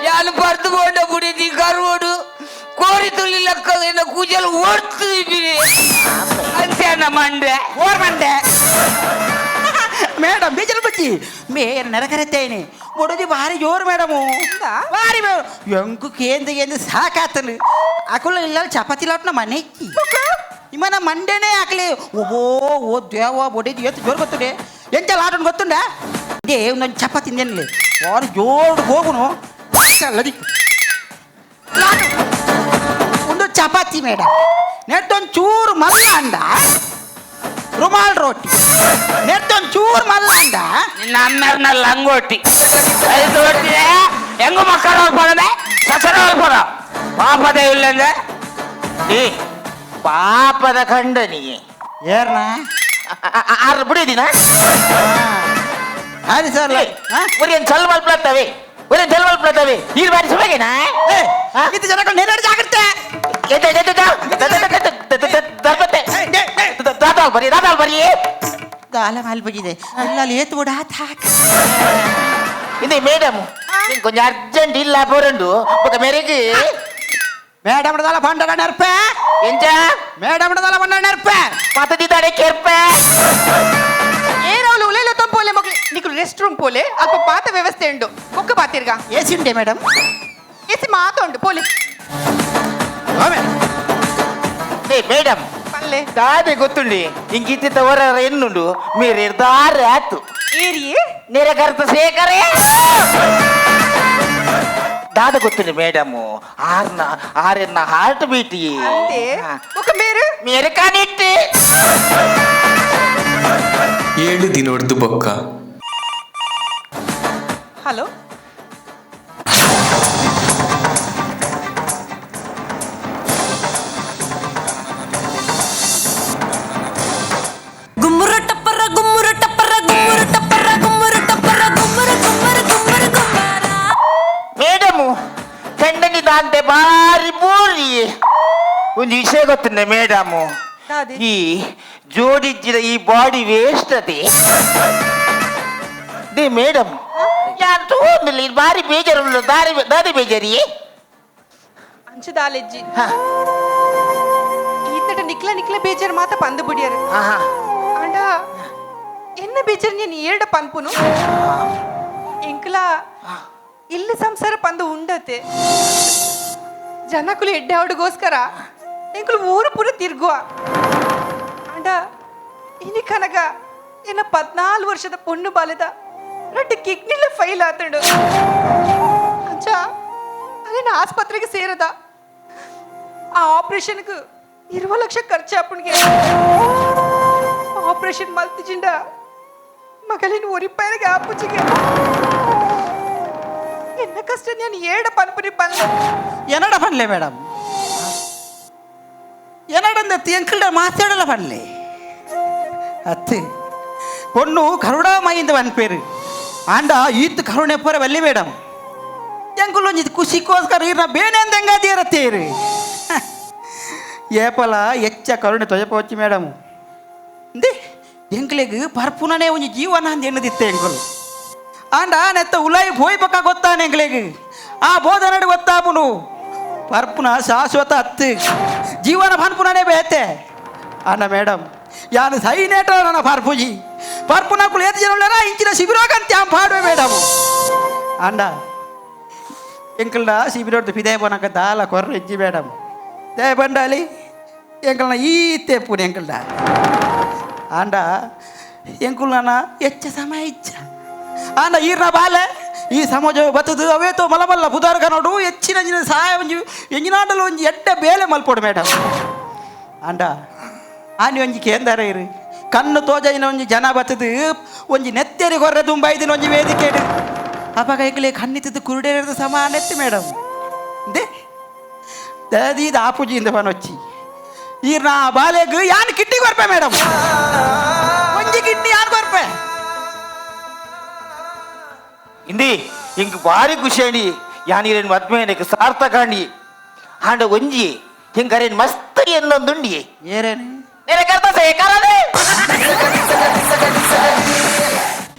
யாரு பருத்து போட்ட புடி கருவோடு கோரி துள்ளி லக்க என்ன கூஜல் ஓடுத்து ಅಂತೆ ಮಂಡೆ ಓರ್ ಮಂಡೆ ಮೇಡಮ್ ಬೀಜಲ್ ಬಜ್ಜಿ ಮೇಯರ್ ನೆರಕರೆತ್ತೇನೆ ಒಡದಿ ಭಾರಿ ಜೋರು ಮೇಡಮು ಭಾರಿ ಎಂಕು ಕೇಂದ್ರ ಸಾಕಾತನು ಅಕುಲ್ಲ ಇಲ್ಲ ಚಪಾತಿ ಲಾಟ್ನ ಮನೆ ಇಮ್ಮನ ಮಂಡೆನೇ ಹಾಕ್ಲಿ ಓ ದೇವ ಬೊಡಿದು ಎತ್ತು ಜೋರು ಗೊತ್ತುಂಡೆ ಎಂತ ಲಾಟನ್ ಗೊತ್ತುಂಡೆ ಇದೇ ಒಂದೊಂದು ಚಪಾತಿ ತಿಂದೇನಲ್ಲಿ ವಾರು ಜೋರು ಹೋಗುನು ಅಲ್ಲದಿ ಒಂದು ಚಪಾತಿ ಮೇಡಮ್ ನೆಟ್ಟೊಂದು ಚೂರು ಮಲ್ಲ ಅಂಡ ರುಮಾಲ್ ರೋಟಿ ನೆಟ್ಟೊಂದು ಚೂರು ಮಲ್ಲ ಅಂಡ ನಿನ್ನ ಅಮ್ಮೆರ್ನ ಲಂಗೋಟಿ ಅದು ತೋರ್ತಿದೆ ಹೆಂಗು ಮಕ್ಕಳು ಪಡದೆ ಸಸರ ಪಡ ಪಾಪದ ಇಲ್ಲಂದ ಏ ಪಾಪದ ಖಂಡನಿ ಏರ್ನ ಆರು ಬಿಡಿದಿನ ಹಾರಿ ಸರ್ ಒರೇನು ಸಲ್ವಲ್ ಪ್ಲತ್ತವೆ ಒರೇನು ಸಲ್ವಲ್ ಪ್ಲತ್ತವೆ ಈ ಬಾರಿ ಸುಬಗೆನಾ ಇದು ಜನಗಳು ನೆರಡು ಜಾಗ್ರತೆ ದಾದಾಲ್ ಬರಿ ದಾಲ ಮಾಲ್ ಬಗಿದೆ ಎಲ್ಲ ಏತು ಬಿಡ ಇದು ಮೇಡಮ್ ಕೊಂಚ ಅರ್ಜೆಂಟ್ ಇಲ್ಲ ಬೋರಂಡು ఒక మెరుగు మేడం దాల పండగ నెర్పే ಎಂಚ మేడం దాల పండగ నెర్పే ಪತದಿ ತಡೆ ಕೆರ್ಪೆ ಏರವಲು ಉಲೇಲ ತಂಪೋಲೆ ಮಗ್ಲಿ ನಿಕು ರೆಸ್ಟ್ ರೂಮ್ ಪೋಲೆ ಅಲ್ಪ ಪಾತ ವ್ಯವಸ್ಥೆ ಉಂಡು ಬೊಕ್ಕ ಪಾತಿರ್ಗ ఏసి ఉండే మేడం ಎಸಿ ಮಾತೊಂಡು ಪೋಲೆ ಮೇಡಮ್ ಪಲ್ಲೆ ದಾದೆ ಗೊತ್ತುಂಡಿ ಇಂಕಿತ್ತ ಹೊರ ಎನ್ನುಂಡು మీరు ಇರ್ದಾರೆ ಆತು ಏರಿ ನಿರಗರ್ತ ಸೇಕರೇ ದಾದ ಗೊತ್ತುಂಡಿ ಮೇಡಮ್ ಆರೆನ್ನ ಹಾರ್ಟ್ ಬೀಟ್ ಅಂತೆ ಬೊಕ್ಕ ಮೇರು ಮೇರೆ ಕಾನಿಟ್ಟು 7 ದಿನೊಡ್ದು ಬೊಕ್ಕ ಹಲೋ ಗುಮ್ಮುರ ಟಪ್ಪರ ಗುಮ್ಮುರ ಟಪ್ಪರ ಗುಮ್ಮುರ ಟಪ್ಪರ ಗುಮ್ಮುರ ಟಪ್ಪರ ಗುಮ್ಮುರ ಗುಮ್ಮುರ ಗುಮ್ಮುರ ಗುಮ್ಮರ ಮೇಡಮ್ ಕಂಡನಿ ದಾಂತೆ ಬಾರಿ ಬೋರಿ ಒಂದು ವಿಷಯ ಗೊತ್ತುಂಡೆ ಮೇಡಮ್ ದಾದೆ ಈ ಜೋಡಿಚ್ಚಿದ ಈ ಬಾಡಿ ವೇಸ್ಟ್ ಅದೇ ದೇ ಮೇಡಮ್ ಯಾರು ತಗೊಂಡಿಲ್ಲ ಇದು ಬಾರಿ ಬೇಜಾರು ದಾರಿ ಬೇಜಾರಿ ಅಂಚು ದಾಲೆಜ್ಜಿ ಈತಟ ನಿಕ್ಲ ಬೇಜಾರು ಮಾತ ಪಂದು ಬಿಡಿಯರು ಅಂಡ ಎನ್ನ ಬೇಜಾರು ನೀನು ಏರ್ಡ ಪನ್ಪುನು ಎಂಕ್ಲ ಇಲ್ಲಿ ಸಂಸಾರ ಪಂದು ಉಂಡತೆ ಜನಕುಲು ಎಡ್ಡೆ ಅವಡಿಗೋಸ್ಕರ ಎಂಕ್ಲು ಊರು ಪೂರ ತಿರ್ಗುವ ಅಂಡ ಇನಿ ಕನಗ ಎನ್ನ 14 ವರ್ಷದ ಪೊಣ್ಣು ಬಾಲದ 2 ಕಿಡ್ನಿಲ ಫೈಲ್ ಆತಡು ಅಂಚ ಅದೇನ ಆಸ್ಪತ್ರೆಗೆ ಸೇರದ ಆ ಆಪರೇಷನ್ಗೆ 20 ಲಕ್ಷ ಖರ್ಚು ಅಪ್ಪನಿಗೆ ಆಪರೇಷನ್ ಮಲ್ತಿಜಿಂಡ ಮಗಳಿನ ಒರಿಪಾಯಿಗೆ ಆಪುಜಿಗೆ ಎನ್ನ ಕಷ್ಟ ನಾನು ಏಡ ಪನ್ಪುರಿ ಬಂದ ಏನಡ ಪನ್ಲೆ ಮೇಡಮ್ ಏನಡಂದ ಎಂಕಲ್ಡ ಮಾತಾಡಲ್ಲ ಪನ್ಲೆ ಅತ್ತೆ பொண்ணு கருடாமைந்து வன் பேரு ஆண்டா ஈத்து கருணை போற வள்ளி மேடம் ಎಂಕುಲೊಂಜಿ ಖುಷಿಗೋಸ್ಕರ ಇರ್ನ ಬೇನೆಂದಂಗ ತೀರತ್ತೇರು ಏಪಲ ಹೆಚ್ಚ ಕರುಣೆ ತೊಜಪೋಚಿ ಮೇಡಮ್ ಇಂದೆ ಎಂಕ್ಲೆಗ್ ಪರ್ಪುನನೇ ಒಂಜಿ ಜೀವನ ಅಂದ ಎನ್ನದಿತ್ತೆ ಎಂಕುಲು ಆಂಡ ನೆತ್ತ ಉಲಾಯಿ ಹೋಯ್ ಪಕ್ಕ ಗೊತ್ತಾನೆ ಎಂಗ್ಳಿಗೆ ಆ ಬೋಧನಡು ಗೊತ್ತಾಪುನು ಪರ್ಪುನ ಶಾಶ್ವತ ಹತ್ತು ಜೀವನ ಪನ್ಪುನೇ ಬೇತೆ ಅಣ್ಣ ಮೇಡಮ್ ಯಾನು ಸೈನೇಟೋ ನನ್ನ ಪರ್ಪುಜಿ ಪರ್ಪುನಕ್ಕಳು ಏತು ಜನ ಇಂಚಿನ ಶಿಬಿರೋಗಂತ ಪಾಡುವೆ ಮೇಡಮ್ ಅಂಡ ಎಂಕಲ್ನ ಶಿಬಿರೋಡ್ದು ಪಿದೇ ಪೋನಕ ದಾಲ ಕೊರ್ರ ಇಜ್ಜಿ ಮೇಡಮ್ ದೇ ಬಂಡಾಲಿ ಎಂಕಲ್ನ ಈ ತೆಪ್ಪುನೆ ಎಂಕಲ್ನ ಆಂಡ ಎಂಕುಲ್ನ ಹೆಚ್ಚ ಸಮಯ ಇಚ್ಛ ಆಂಡ ಈರ್ನ ಬಾಲೆ ಈ ಸಮಾಜ ಬತ್ತದು ಅವೇತೋ ಮಲಮಲ್ಲ ಬುಧಾರ್ಗ ನೋಡು ಹೆಚ್ಚಿನ ಸಹಾಯ ಒಂಜಿ ಎಂಜಿನಾಡಲು ಒಂಜಿ ಎಡ್ಡ ಬೇಲೆ ಮಲ್ಪೋಡು ಮೇಡಮ್ ಆಂಡ ಆನಿ ಒಂಜಿ ಕೇಂದ್ರ ಇರು ಕಣ್ಣು ತೋಜೈನ ಒಂಜಿ ಜನ ಬತ್ತದು ಒಂಜಿ ನೆತ್ತೇರಿ ಕೊರ್ರೆ ತುಂಬೈದಿನ ಒಂಜಿ ವೇದಿಕೆ ಅಪ್ಪ ಕೈಕಲಿ ಕಣ್ಣಿತ್ತದು ಕುರುಡೇರದು ಸಮಾನ ಎತ್ತಿ ಮೇಡಮ್ ದೇ ದೀದ ಆಪುಜಿಯಿಂದ ಬನೊಚ್ಚಿ ಈರ್ನ ಬಾಲೆಗ್ ಯಾನ್ ಕಿಟ್ಟಿ ಕೊರ್ಪೆ ಮೇಡಮ್ ಒಂಜಿ ಕಿಟ್ಟಿ ಯಾನ್ ಕೊರ್ಪೆ ಇಂದಿ ಇಂಕ್ ಭಾರಿ ಖುಷಿ ಅಂಡಿ ಯಾನಿರೇನು ಮದ್ಮೇನಕ್ಕೆ ಸಾರ್ಥಕ ಅಂಡಿ ಆಂಡ ಒಂಜಿ ಹಿಂಗರೇನು ಮಸ್ತ್ ಎಲ್ಲೊಂದುಂಡಿ ಏರೇನು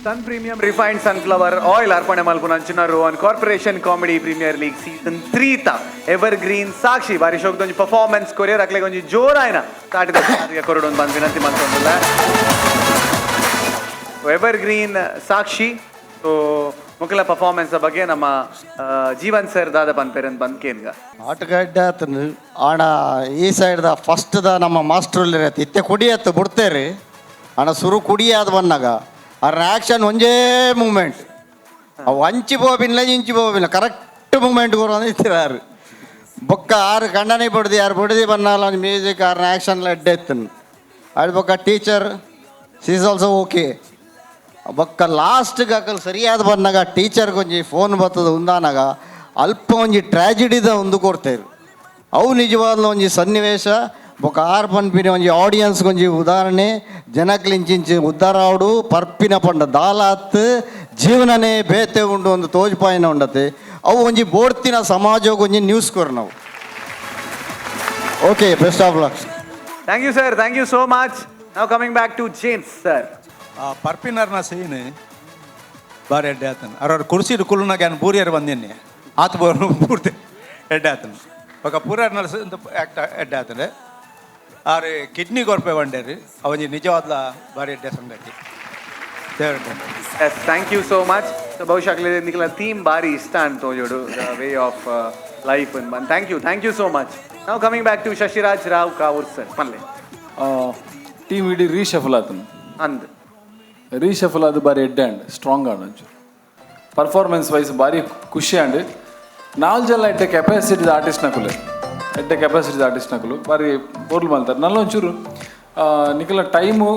sun premium refined sunflower oil ಅರ್ಪಣೆ ಮಲ್ಪುನ ಅಂಚಿನರು ಆನ್ corporation comedy premier league season 3 ತ ಎವರ್ ಗ್ರೀನ್ ಸಾಕ್ಷಿ ಬಾರಿ ಶೋಕ್ದ ಒಂಜಿ ಪರ್ಫಾರ್ಮೆನ್ಸ್ ಕೊರಿಯರ್ ಅಕ್ಲೆಗ್ ಒಂಜಿ ಜೋರಾಯಿನ ತಾಟಿದ ಕೊರಡೊಂದು ಬಂದು ವಿನಂತಿ ಮಾಡ್ಕೊಂಡಲ್ಲ ಎವರ್ ಗ್ರೀನ್ ಸಾಕ್ಷಿ ಸೊ ಮುಕ್ಕಲ ಪರ್ಫಾರ್ಮೆನ್ಸ್ ಬಗ್ಗೆ ನಮ್ಮ ಜೀವನ್ ಸರ್ ದಾದ ಪನ್ಪೇರನ್ ಬಂದ್ ಕೇನ್ಗ ಆಟಗಾಡ್ಡ ಆತನು ಆಣ ಈ ಸೈಡ್ದ ಫಸ್ಟ್ದ ನಮ್ಮ ಮಾಸ್ಟ್ರಲ್ಲಿ ಇರತ್ತೆ ಇತ್ತೆ ಕುಡಿಯತ್ತು ಬಿಡ್ತೇರಿ ಆಣ ಸುರು ಕುಡಿಯಾದ ಬಂದಾಗ ಅವ್ರ ಆ್ಯಕ್ಷನ್ ಒಂಜೇ ಮೂಮೆಂಟ್ ಅವು ಅಂಚಿ ಬೋಬಿಲ್ಲ ಇಂಚಿ ಬೋಬಿಲ್ಲ ಕರೆಕ್ಟ್ ಮೂಮೆಂಟ್ ಕೊರೋದು ಇತ್ತಿರಾರು ಬೊಕ್ಕ ಆರು ಕಣ್ಣನೆ ಬಿಡ್ದು ಯಾರು ಬಿಡದಿ ಬನ್ನಲ್ಲ ಒಂದು ಮ್ಯೂಸಿಕ್ ಅವ್ರನ್ನ ಆ್ಯಕ್ಷನ್ಲ ಎಡ್ಡೆ ಎತ್ತನು ಅದು ಬೊಕ್ಕ ಟೀಚರ್ ಶೀಸ್ ಆಲ್ಸೋ ಓಕೆ ಬೊಕ್ಕ ಲಾಸ್ಟ್ಗೆ ಅಕಲ್ ಸರಿಯಾದ ಬಂದಾಗ ಟೀಚರ್ಗೆ ಒಂಜಿ ಫೋನ್ ಬರ್ತದ ಉಂದಾನಾಗ ಅಲ್ಪ ಒಂಜಿ ಟ್ರ್ಯಾಜಿಡಿದ ಒಂದು ಕೊಡ್ತೇರು ಅವು ನಿಜವಾದ ಒಂಜಿ ಸನ್ನಿವೇಶ ಬೊಕ್ಕ ಆರು ಪನ್ಪಿನ ಒಂಜಿ ಆಡಿಯನ್ಸ್ಗೆ ಒಂಜಿ ಉದಾಹರಣೆ ಜನಕ್ಲಿಂಚಿಂಚಿ ಉದ್ಧಾರ ಆವಡು ಪರ್ಪಿನ ಪಂಡ ದಾಲಾತ್ ಜೀವನನೇ ಬೇತೆ ಉಂಡು ಒಂದು ತೋಜ್ಪಾಯಿನ ಉಂಡತೆ ಅವು ಒಂಜಿ ಬೋಡ್ತಿನ ಸಮಾಜಕ್ಕೆ ಒಂಜಿ ನ್ಯೂಸ್ ಕೊರ್ ನಾವು okay best of luck thank you sir thank you so much ನಾವು coming back to James sir ಪರ್ಪಿನರ್ನ ಸೀನ್ ಬಾರಿ ಎಡ್ಡೆ ಆತನು ಅವ್ರವ್ರ ಕುರ್ಸಿಡ್ ಕುಲ್ನಾಗ ಏನು ಬೂರಿಯರು ಬಂದಿನಿ ಆತ ಬೋರು ಪೂರ್ತಿ ಎಡ್ಡೆ ಆತನು ఒక ಪೂರರ್ನ ಎಡ್ಡೆ ಆತನೆ ಅವ್ರ ಕಿಡ್ನಿ ಕೊರ್ಪೆ ಬಂಡೇರಿ ಅವನಿ ನಿಜವಾದ ಬಾರಿ ಎಡ್ಡೆ ಸಂಗತಿ thank you so much so ಬಹುಶಃ ನಿಖಲ ಥೀಮ್ ಬಾರಿ ಇಷ್ಟ ಅಂತ ತೋಜೋಡು ದ ವೇ ಆಫ್ ಲೈಫ್ ಅಂತ ಥ್ಯಾಂಕ್ ಯು ಸೋ ಮಚ್ ನಾವು coming back to Shashiraj Rao Kavoor sir ಪನ್ಲೆ ಟೀಮ್ ಇಡೀ ರೀಶಫಲ್ ಆತನು ಅಂದ್ ರೀಶಫಲ್ ಅದು ಬಾರಿ ಎಡ್ಡೆ ಅಂಡ್ ಸ್ಟ್ರಾಂಗ್ ಆಡ್ ಒಂಚೂರು ಪರ್ಫಾರ್ಮೆನ್ಸ್ ವೈಸ್ ಬಾರಿ ಖುಷಿ ಅಂಡ್ ನಾಲ್ಕು ಜನ ಎಡ್ಡೆ ಕೆಪಾಸಿಟಿದ ಆರ್ಟಿಸ್ಟ್ ನಕುಲೆ ಎಡ್ಡೆ ಕೆಪಾಸಿಟಿದ ಆರ್ಟಿಸ್ಟ್ ನಕುಲು ಬಾರಿ ಬೋರ್ಲ್ ಮಾಡ್ತಾರೆ ನಲ್ಲ ಒಂಚೂರು ನಿಖಲ ಟೈಮು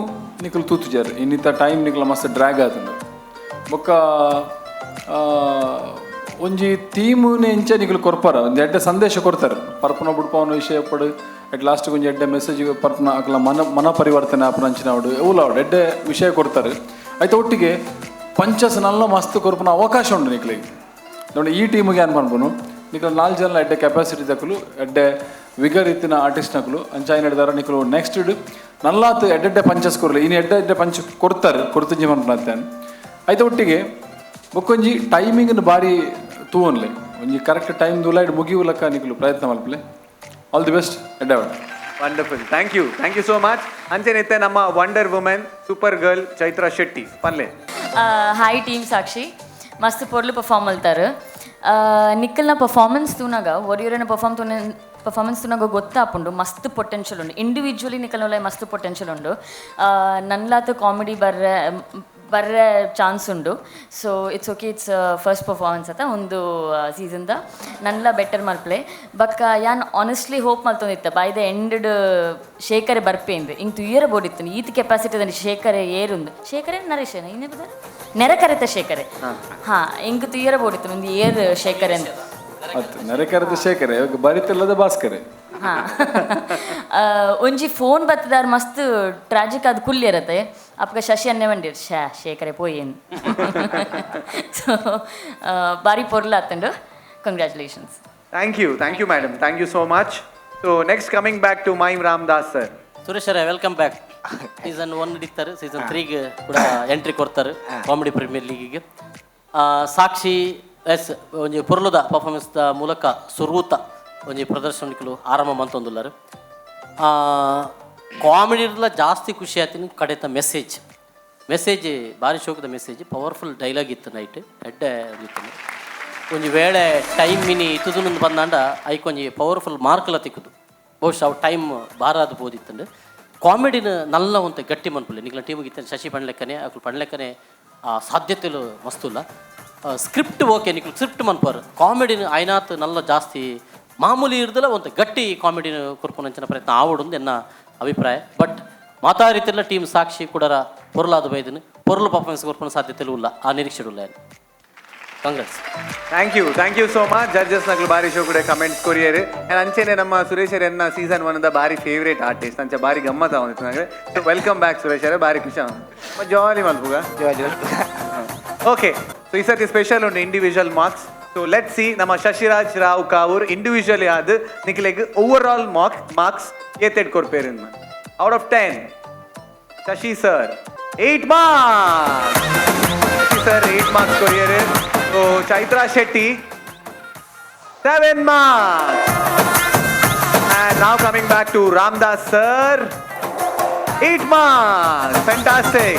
ನಿಖಲು ತೂತುಜಾರು ಇನ್ನಿತ್ತ ಟೈಮ್ ನಿಖಲ ಮಸ್ತ್ ಡ್ರ್ಯಾಗ್ ಆತಂದು ಬೊಕ್ಕ ಒಂಜಿ ಥೀಮುನೆ ಇಂಚ ನಿಖಲು ಕೊರ್ಪಾರ ಒಂದು ಎಡ್ಡೆ ಸಂದೇಶ ಕೊಡ್ತಾರೆ ಪರ್ಪನ ಬುಡ್ಪವನ ವಿಷಯ ಪಡು ಅಟ್ ಲಾಸ್ಟ್ ಒಂಜಿ ಎಡ್ಡೆ ಮೆಸೇಜ್ ಪರ್ಪನ ಅಕಲ ಮನ ಪರಿವರ್ತನೆ ಆಪನ ಅಂಚಿನ ಅವಡು ಎವುಲ ಅವಡು ಎಡ್ಡೆ ವಿಷಯ ಕೊಡ್ತಾರೆ ಆಯ್ತು ಒಟ್ಟಿಗೆ ಪಂಚಸ್ ನಲ್ಲ ಮಸ್ತ್ ಕೊರ್ಪನ ಅವಕಾಶ ಉಂಟು ನಿಖಲಿಗೆ ನೋಡಿ ಈ ಟೀಮಿಗೆ ಏನು ಮಾಡ್ಬೋದು ನಿಖಲು 4 ಜನ ಎಡ್ಡೆ ಕೆಪಾಸಿಟಿ ತಕ್ಕಲು ಎಡ್ಡೆ ವಿಗರ್ ಇತ್ತಿನ ಆರ್ಟಿಸ್ಟ್ ನಕಲು ಅಂಚಾಯಿನ ಹಿಡಿದಾರ ನಿಖಲು ನೆಕ್ಸ್ಟ್ ಇಡು ನಲ್ಲಾತು ಎಡ್ಡೆ ಪಂಚಸ್ ಕೊರಲಿ ಇನ್ನು ಎಡ್ಡೆ ಪಂಚ ಕೊಡ್ತಾರೆ ಕೊಡ್ತಂಜಿ ಮಾಡ್ತಾನೆ ಆಯ್ತು ಒಟ್ಟಿಗೆ ಬೊಕ್ಕೊಂಜಿ ಟೈಮಿಂಗ್ ಬಾರಿ ತೂವನ್ಲೆ ಒಂಜಿ ಕರೆಕ್ಟ್ ಟೈಮ್ ದುಲೈಡ್ ಮುಗಿಯುಲಕ್ಕ ನಿಖಲು ಪ್ರಯತ್ನ ಮಲ್ಪಲೆ ಆಲ್ ದಿ ಬೆಸ್ಟ್ ಎಡ್ಡೆ wonderful thank you so much ಅಂಚೆನೈತೆ ನಮ್ಮ wonder women super girl Chaitra Shetty ಪನ್ಲೆ ಹಾಯ್ ಟೀಮ್ ಸಾಕ್ಷಿ ಮಸ್ತ್ ಪೊರ್ಲು ಪರ್ಫಾರ್ಮ್ ಮಲ್ತಾರೆ ನಿಖಲ್ನ ಪರ್ಫಾರ್ಮೆನ್ಸ್ ತೂನಾಗ ಒರಿಯೊರನ ಪರ್ಫಾರ್ಮೆನ್ಸ್ ತೂನಾಗ ಗೊತ್ತಾಪುಂಡು ಮಸ್ತ್ ಪೊಟೆನ್ಷಿಯಲ್ ಉಂಡು ಇಂಡಿವಿಜುವಲಿ ನಿಖಲ್ನ ಮಸ್ತ್ ಪೊಟೆನ್ಷಿಯಲ್ ಉಂಡು ನನ್ಲಾತ ಕಾಮಿಡಿ ಬರ್ರೆ ಚಾನ್ಸ್ ಉಂಡು so it's okay it's first performance ಅತ್ತ ಒಂದು ಸೀಸನ್ದ ನನ್ಲ ಬೆಟರ್ ಮಲ್ಪಲೆ ಬಕ್ಕ ಯಾನ್ ಆನೆಸ್ಟ್ಲಿ ಹೋಪ್ ಮಲ್ತೊಂದಿತ್ತ ಬೈ ದ ಎಂಡ್ ಶೇಖರೆ ಬರ್ಪೇಂದು ಇಂಗ್ ತುಯ್ಯರ ಬೋಡಿತ್ತು ಈತ್ ಕೆಪಾಸಿಟಿ ದಂಡಿ ಶೇಖರೆ ಏರುಂದು ಶೇಖರೆ ನರೇಶನ ಇನ್ನೇನು ನೆರೆಕರೆತ ಶೇಖರೆ ಹಾ ಇಂಗ್ ತುಯ್ಯರ ಬೋಡಿತ್ತು ಒಂದು ಏರ್ ಶೇಖರೆ ಅಂದು ನೆರೆಕರೆತ ಶೇಖರೆ ಬರಿತಿಲ್ಲದ ಭಾಸ್ಕರೆ ಹಾ ಒಂಜಿ ಫೋನ್ ಬತ್ತದಾರ ಮಸ್ತ್ ಟ್ರಾಜಿಕ್ ಅದು ಕುಲ್ಲಿ ಇರತ್ತೆ ಅಪ್ಪ ಶಶಿ ಅನ್ನೇ ಬಂದಿರ್ ಶೇಖರೆ ಪೋಯೇನು ಸೊ ಬಾರಿ ಪೊರ್ಲ ಆತಂಡು congratulations thank you madam thank you so much so next coming back to mime Ramadas sir Suresh ಅವರೇ ವೆಲ್ಕಮ್ ಬ್ಯಾಕ್ ಸೀಸನ್ 1 ಹಿಡಿತಾರೆ ಸೀಸನ್ 3ಗೆ ಕೂಡ ಎಂಟ್ರಿ ಕೊಡ್ತಾರೆ ಕಾಮಿಡಿ ಪ್ರೀಮಿಯರ್ ಲೀಗಿಗೆ ಸಾಕ್ಷಿ ಎಸ್ ಒಂಜಿ ಪೊರ್ಲುದ ಪರ್ಫಾರ್ಮೆನ್ಸ್ ಮೂಲಕ ಸುರೂತ ಒಂಜಿ ಪ್ರದರ್ಶನಗಳು ಆರಂಭ ಮಂತೊಂದುಲ್ಲಾರು. ಕಾಮಿಡಿಲ ಜಾಸ್ತಿ ಖುಷಿ ಆಯ್ತು ಕಡೆತ ಮೆಸೇಜ್ ಭಾರಿ ಶೋಕದ ಮೆಸೇಜ್ ಪವರ್ಫುಲ್ ಡೈಲಾಗ್ ಇತ್ತು ನೈಟ್ ಎಡ್ಡೆ ಇತ್ತು ಒಂಜಿ ವೇಳೆ ಟೈಮ್ ಮಿನಿ ಇತ್ತುದು ಬಂದಾಂಡ ಐಕೊಂಜಿ ಪವರ್ಫುಲ್ ಮಾರ್ಕ್ಲ ತಿಕ್ಕುದು ಬಹುಶಃ ಅವು ಟೈಮ್ ಬಾರಾದು ಬೋದಿತ್ತಂಡು ಕಾಮಿಡಿನ ನಲ್ಲ ಒಂತ ಗಟ್ಟಿ ಮನ್ಪುಲ್ಲೆ ನಿಗ್ಲ ಟೀಮಿಗೆ ಇತ್ತ ಶಶಿ ಪಣ್ಲೆಕ್ಕನೆ ಅಕ್ಲು ಪಣ್ಲೆಕ್ಕನೆ ಸಾಧ್ಯತೆಲು ಮಸ್ತುಲ್ಲ ಸ್ಕ್ರಿಪ್ಟ್ ಓಕೆ ನಿಕ್ಲು ಸ್ಕ್ರಿಪ್ಟ್ ಮನ್ಪರ್ ಕಾಮಿಡಿನ ಐನಾತ್ ನಲ್ಲ ಜಾಸ್ತಿ ಮಾಮೂಲಿ ಇರ್ದಲ್ಲ ಒಂದು ಗಟ್ಟಿ ಕಾಮಿಡಿನ ಕೊರ್ಪುನಂಚಿನ ಪ್ರಯತ್ನ ಆವಡುಂದು ಎನ್ನ ಅಭಿಪ್ರಾಯ. ಬಟ್ ಮಾತಾಡಿತಿಲ್ಲ ಟೀಮ್ ಸಾಕ್ಷಿ ಕೂಡ ಪೊರ್ಲಾದ ಬೈದನು ಪೊರ್ಲು ಪರ್ಫಾರ್ಮೆನ್ಸ್ ಕೊರ್ಪುನ ಸಾಧ್ಯತೆಲು ಇಲ್ಲ ಆ ನಿರೀಕ್ಷೆ ಇಲ್ಲ. Congrats thank you so much judges ನಗಲು ಬಾರಿ ಶೋ ಕೂಡ ಕಮೆಂಟ್ಸ್ ಕೊರಿಯರು ಅಂಚೆನೆ ನಮ್ಮ ಸುರೇಶ್ ಎನ್ನ ಸೀಸನ್ 1 ಬಾರಿ ಫೇವ್ರೇಟ್ ಆರ್ಟಿಸ್ಟ್ ಅಂಚೆ ಬಾರಿ ಗಮ್ಮತ್ ಆವನಿತ್ತು ನನಗೆ. ಸೊ ವೆಲ್ಕಮ್ ಬ್ಯಾಕ್ ಸುರೇಶ್ ಬಾರಿ ಖುಷಿ ಜಾಲಿ ಮಲ್ಪುಗ ಓಕೆ. ಸೊ ಈ ಸರ್ತಿ ಸ್ಪೆಷಲ್ ಉಂಟು individual marks. So let see ನಮ್ಮ ಶಶಿರಾಜ್ ರಾವ್ ಕಾವೂರ್ ಇಂಡಿವಿಜುವಲಿ ಆದ ನಿಕ್ಲೆಗ್ ಓವರ್ ಆಲ್ ಮಾರ್ಕ್ಸ್ ಏತೆಡ್ ಕೊರ್ಪೇರು out of 10. Shashi sir 8 marks. Shashi sir 8 marks ಕೊರಿಯರು. So Chaitra Shetty 7 marks. And now coming back to Ramdas sir 8 marks. Fantastic.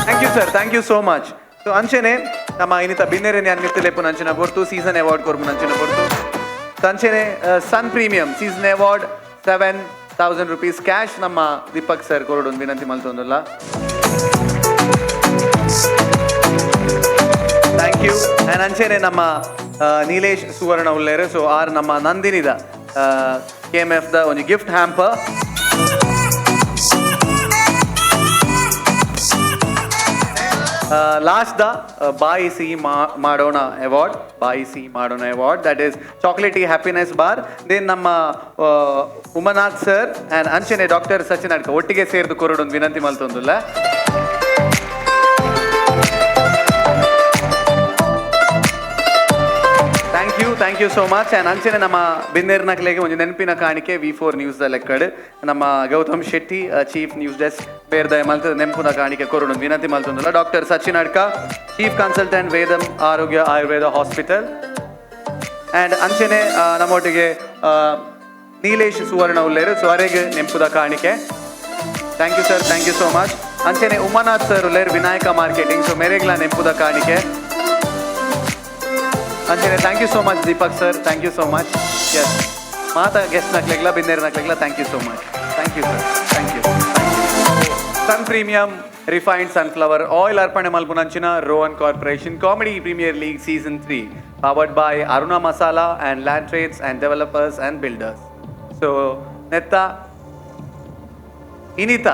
Thank you sir, thank you so much. So ಅಂಚೆನೆ ನಮ್ಮ ಇನ್ನಿತ ಬಿನ್ನೆರೆನೆ ಅನ್ನಿತ್ತಲೆಪ್ಪು ನಂಚಿನ ಬರ್ತು season award ಕೊರ್ಪು ನಂಚಿನ ಬರ್ತು. ಅಂಚೆನೆ sun premium season award 7,000 rupees cash ನಮ್ಮ Deepak sir ಕೊರಡೊಂದು ವಿನಂತಿ ಮಲ್ತೊಂದಲ್ಲ. Thank you. And ಅಂಚೆನೆ ನಮ್ಮ ನೀಲೇಶ್ ಸುವರ್ಣ ಉಲ್ಲೇರು. ಸೊ ಆರ್ ನಮ್ಮ ನಂದಿನಿದ KMF ದ ಒಂದು ಗಿಫ್ಟ್ ಹ್ಯಾಂಪರ್. ಲಾಸ್ಟ್ ದ ಬಾಯಿ ಸಿಹಿ ಮಾಡೋಣ award that is chocolatey happiness bar. Then ನಮ್ಮ ಉಮನಾಥ್ ಸರ್ ಆ್ಯಂಡ್ ಅಂಚನೆ ಡಾಕ್ಟರ್ ಸಚಿನ್ ಅಡ್ಕ ಒಟ್ಟಿಗೆ ಸೇರಿದು ಕೊರಡೊಂದು ವಿನಂತಿ ಮಲ್ತೊಂದುಲ್ಲ. Thank you so much. And ಅಂಚನೆ ನಮ್ಮ ಬಿನ್ನೇರ್ ನಕ್ಲೆಗೆ ಒಂದು ನೆನಪಿನ ಕಾಣಿಕೆ V4 ನ್ಯೂಸ್ದ ಲೆಕ್ಕಡ್ ನಮ್ಮ Gautam Shetty chief news desk ಬೇರ್ದ ಮಲ್ತದ ನೆನಪಿನ ಕಾಣಿಕೆ ಕೊರಡು ವಿನಂತಿ ಮಲ್ತೊಂದಲ್ಲ. Doctor Sachin Adka chief consultant Vedam Arogya Ayurveda hospital. And ಅಂಚನೆ ನಮ್ಮೊಟ್ಟಿಗೆ ನೀಲೇಶ್ ಸುವರ್ಣ ಉಲ್ಲೇರು. ಸೊ ಅವರಿಗೆ ನೆನಪುದ ಕಾಣಿಕೆ. Thank you sir, thank you so much. ಅಂಚನೆ ಉಮಾನಾಥ್ ಸರ್ ಉಲ್ಲೇರು ವಿನಾಯಕ ಮಾರ್ಕೆಟಿಂಗ್. ಸೊ ಮೇರೆಗ್ಲ ನೆನಪುದ ಕಾಣಿಕೆ. ಅಂಚನೆ thank you so much Deepak sir, thank you so much. Yes ಮಾತಾ ಗೆಸ್ಟ್ ನಕ್ಲೆಗ್ಲ ಬಿನ್ನೇರ್ ನಕ್ಲೆಗ್ಲ thank you so much. Thank you sir, thank you. Sun premium refined sunflower oil ಅರ್ಪಣೆ ಮಲ್ಪುನಂಚಿನ Rohan corporation comedy premier league season 3 powered by Aruna masala and land trades and developers and builders. So ನೆತ್ತ ಇನಿತ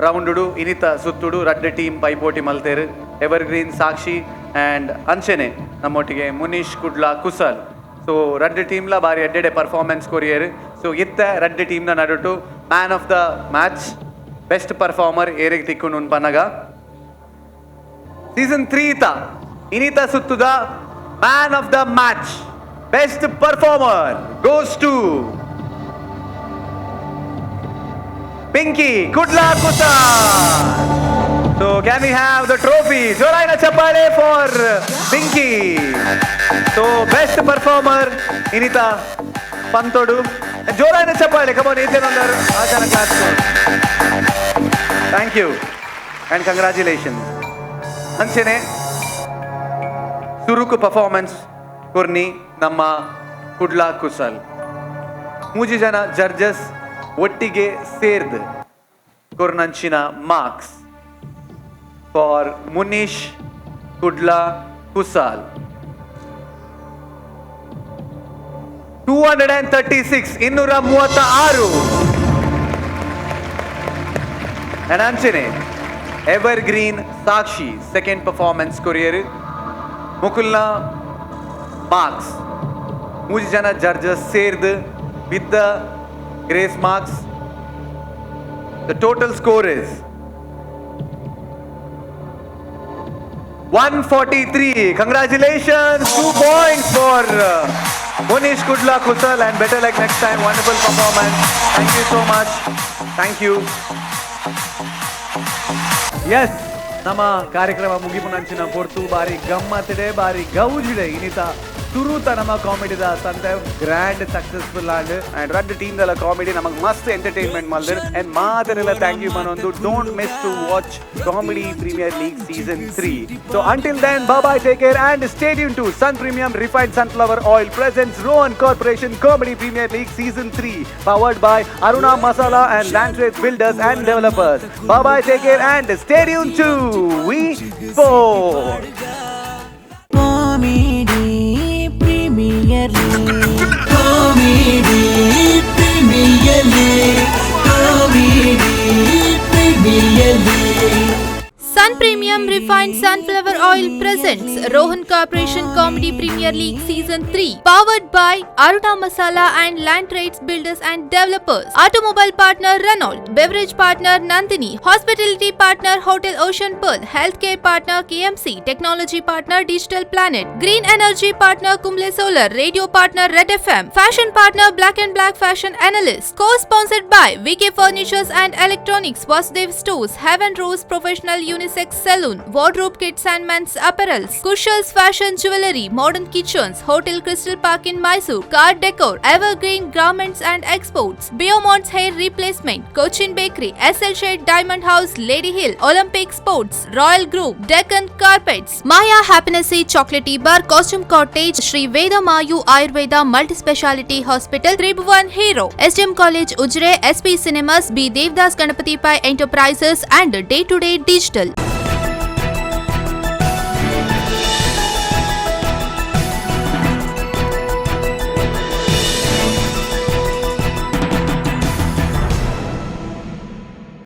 ರೌಂಡುಡು ಇನಿತ ಸುತ್ತುಡು ರಡ್ಡ team ಪೈಪೋಟಿ ಮಲ್ತೇರು. Evergreen Sakshi and ಅಂಚನೆ ನಮ್ಮೊಟ್ಟಿಗೆ Munish Kudla Kusal. So ರಡ್ಡ ಟೀಮ್ಲ ಬಾರಿ ಎಡ್ಡೆಡೆ ಪರ್ಫಾರ್ಮೆನ್ಸ್ ಕೊರಿಯರು. ಸೊ ಇತ್ತ ರಡ್ಡ ಟೀಮ್ನ ನಡುಟು man of the match best performer ಏರಿಗೆ ತಿಕ್ಕೊಂಡು ಪನ್ನಗ ಸೀಸನ್ 3 ಇತ ಇನಿತ ಸುತ್ತುದ man of the match best performer goes to Pinky Kudla Kusal. So can we have the trophy? Joraina Chappale for Pinky. So best performer Inita Pantodu. Joraina Chappale, come on, Ethan under Ajana class. Thank you and congratulations. Anchene Suruku performance Kurni Namma Kudla Kusal. Mujijana judges ಒಟ್ಟಿಗೆ ಸೇರ್ದು ಕೊರ್ನಂಚಿನ marks for Munish Kudla ಕುಸಾಲ್ 236 236. ಅಂಚನೆ evergreen ಸಾಕ್ಷಿ second performance courier ಮುಕುಲ್ನ marks 3 ಜನ judges ಸೇರ್ದು ಬಿದ್ದ grace marks. The total score is 143. Congratulations, 2 points for Monish Kudla Kusal and better luck next time. Wonderful performance. Thank you so much. Thank you. Yes, ನಮ್ಮ ಕಾರ್ಯಕ್ರಮ ಮುಗಿಪುನಂಚಿನ ಪೊರ್ತು ಬಾರಿ ಗಮ್ಮತ್ತಿಡೆ ಬಾರಿ ಗೌಜಿಡೆ ಇನ್ನಿತ ತುರುತ ನಮ್ಮ ಕಾಮಿಡಿದ ಸಂತೆ ಗ್ರ್ಯಾಂಡ್ ಸಕ್ಸಸ್ಫುಲ್ ಆಂಡ್ ಅಂಡ್ ರಡ್ ಟೀಮ್ ದಲ ಕಾಮಿಡಿ ನಮಗೆ ಮಸ್ತ್ ಎಂಟರ್ಟೈನ್ಮೆಂಟ್ ಮಾಡಿದ್ರು ಅಂಡ್ ಮಾತನೆಲ್ಲ ಥ್ಯಾಂಕ್ ಯು ಮನೊಂದು don't miss to watch comedy premier league season 3. So until then, bye bye, take care and stay tuned to Sun Premium Refined Sunflower Oil presents Rohan Corporation Comedy Premier League Season 3 powered by Aruna Masala and Land Trades Builders and Developers. Bye bye, take care and stay tuned to We4. Comedy Premier League. Comedy Premier League. Comedy Premier League. Sun Premium Refined Sunflower Oil presents Rohan Corporation Comedy Premier League Season 3 powered by Aruna Masala and Land Trades Builders and Developers. Automobile partner Renault, beverage partner Nandini, hospitality partner Hotel Ocean Pearl, healthcare partner KMC, technology partner Digital Planet, green energy partner Kumble Solar, radio partner Red FM, fashion partner Black and Black Fashion Analyst. Co-sponsored by VK Furnitures and Electronics, Vasudev Stores, Heaven Rose Professional Unisex Saloon, Wardrobe Kits and Men's Apparels, Kushal's Fashion Jewelry, Modern Kitchens, Hotel Crystal Park in Mysore, Car Decor, Evergreen Garments and Exports, Biomont's Hair Replacement, Cochin Bakery, SL Shade Diamond House, Lady Hill, Olympic Sports, Royal Group, Deccan Carpets, Maya Happiness Chocolatey Bar, Costume Cottage, Sri Veda Mayu Ayurveda Multi-Speciality Hospital, Tribhuvan Hero, SDM College Ujre, SP Cinemas, B Devdas Ganapati Pai Enterprises and Day to Day Digital.